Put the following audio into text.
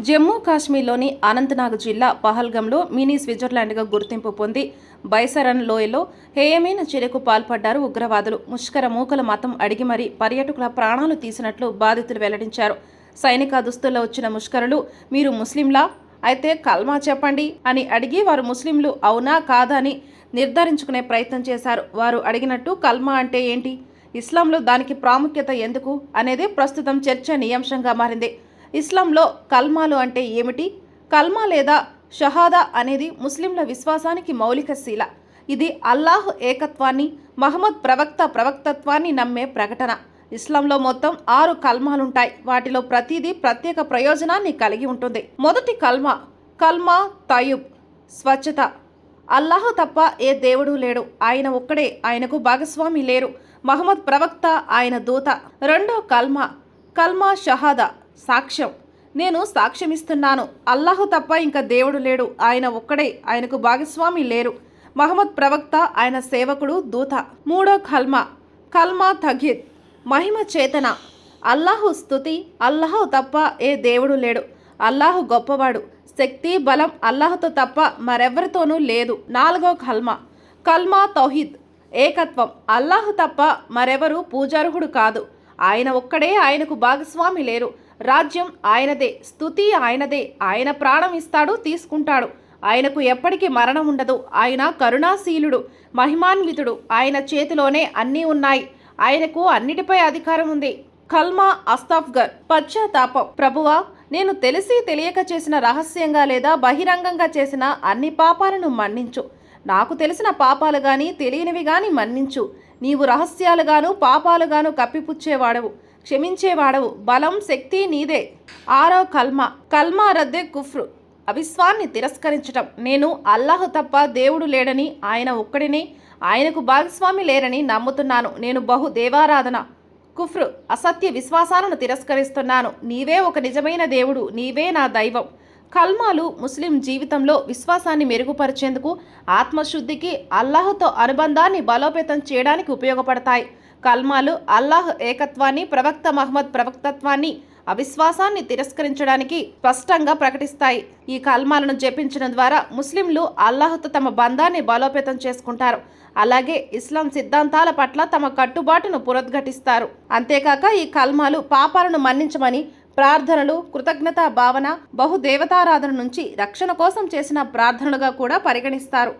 జమ్మూ కాశ్మీర్లోని అనంతనాగ్ జిల్లా పహల్గంలో మినీ స్విట్జర్లాండ్గా గుర్తింపు పొంది బైసరన్ లోయలో హేయమైన చర్యకు పాల్పడ్డారు ఉగ్రవాదులు. ముష్కర మూకల మతం అడిగి మరీ పర్యాటకుల ప్రాణాలు తీసినట్లు బాధితులు వెల్లడించారు. సైనిక దుస్తుల్లో వచ్చిన ముష్కరులు, మీరు ముస్లింలా? అయితే కల్మా చెప్పండి అని అడిగి వారు ముస్లింలు అవునా కాదా అని నిర్ధారించుకునే ప్రయత్నం చేశారు. వారు అడిగినట్టు కల్మా అంటే ఏంటి, ఇస్లాంలో దానికి ప్రాముఖ్యత ఎందుకు అనేది ప్రస్తుతం చర్చనీయాంశంగా మారింది. ఇస్లాంలో కల్మాలు అంటే ఏమిటి? కల్మా లేదా షహాదా అనేది ముస్లింల విశ్వాసానికి మౌలిక శీల. ఇది అల్లాహ్ ఏకత్వాన్ని, మహమ్మద్ ప్రవక్తత్వాన్ని నమ్మే ప్రకటన. ఇస్లాంలో మొత్తం 6 కల్మాలుంటాయి. వాటిలో ప్రతిదీ ప్రత్యేక ప్రయోజనాన్ని కలిగి ఉంటుంది. మొదటి కల్మా తయ్యిబ్, స్వచ్ఛత. అల్లాహ్ తప్ప ఏ దేవుడు లేడు, ఆయన ఒక్కడే, ఆయనకు భాగస్వామి లేరు, మహమ్మద్ ప్రవక్త, ఆయన దూత. రెండో కల్మా షహాదా, సాక్ష్యం. నేను సాక్ష్యమిస్తున్నాను, అల్లాహ్ తప్ప ఇంకా దేవుడు లేడు, ఆయన ఒక్కడే, ఆయనకు భాగస్వామి లేరు, మహమ్మద్ ప్రవక్త, ఆయన సేవకుడు, దూత. మూడో కల్మా తగ్యీద్, మహిమ చేతన. అల్లాహు స్తుతి, అల్లాహ్ తప్ప ఏ దేవుడు లేడు, అల్లాహ్ గొప్పవాడు, శక్తి బలం అల్లాహ్తో తప్ప మరెవరితోనూ లేదు. నాలుగో కల్మా తౌహీద్, ఏకత్వం. అల్లాహ్ తప్ప మరెవరు పూజార్హుడు కాదు, ఆయన ఒక్కడే, ఆయనకు భాగస్వామి లేరు, రాజ్యం ఆయనదే, స్తుతి ఆయనదే, ఆయన ప్రాణం ఇస్తాడు, తీసుకుంటాడు, ఆయనకు ఎప్పటికీ మరణం ఉండదు, ఆయన కరుణాశీలుడు, మహిమాన్వితుడు, ఆయన చేతిలోనే అన్నీ ఉన్నాయి, ఆయనకు అన్నిటిపై అధికారం ఉంది. కల్మా అస్తాఫ్గర్, పశ్చాత్తాపం. ప్రభువా, నేను తెలిసి తెలియక చేసిన, రహస్యంగా లేదా బహిరంగంగా చేసిన అన్ని పాపాలను మన్నించు. నాకు తెలిసిన పాపాలు గాని తెలియనివి గాని మన్నించు. నీవు రహస్యాలుగాను పాపాలుగాను కప్పిపుచ్చేవాడవు, క్షమించేవాడవు, బలం శక్తి నీదే. ఆరో కల్మా రద్దే కుఫ్రు, అవిశ్వాన్ని తిరస్కరించటం. నేను అల్లాహ్ తప్ప దేవుడు లేడని, ఆయన ఒక్కడిని, ఆయనకు భాగస్వామి లేరని నమ్ముతున్నాను. నేను బహు దేవారాధన, కుఫ్రు, అసత్య విశ్వాసాలను తిరస్కరిస్తున్నాను. నీవే ఒక నిజమైన దేవుడు, నీవే నా దైవం. కల్మాలు ముస్లిం జీవితంలో విశ్వాసాన్ని మెరుగుపరిచేందుకు, ఆత్మశుద్ధికి, అల్లాహ్తో అనుబంధాన్ని బలోపేతం చేయడానికి ఉపయోగపడతాయి. కల్మాలు అల్లాహ్ ఏకత్వాన్ని, ప్రవక్త మహమ్మద్ ప్రవక్తత్వాన్ని, అవిశ్వాసాన్ని తిరస్కరించడానికి స్పష్టంగా ప్రకటిస్తాయి. ఈ కల్మాలను జపించడం ద్వారా ముస్లింలు అల్లాహ్తో తమ బంధాన్ని బలోపేతం చేసుకుంటారు. అలాగే ఇస్లాం సిద్ధాంతాల పట్ల తమ కట్టుబాటును పునరుద్ఘాటిస్తారు. అంతేకాక ఈ కల్మాలు పాపాలను మన్నించమని, ప్రార్థనలు, కృతజ్ఞతా భావన, బహుదేవతారాధన నుంచి రక్షణ కోసం చేసిన ప్రార్థనలుగా కూడా పరిగణిస్తారు.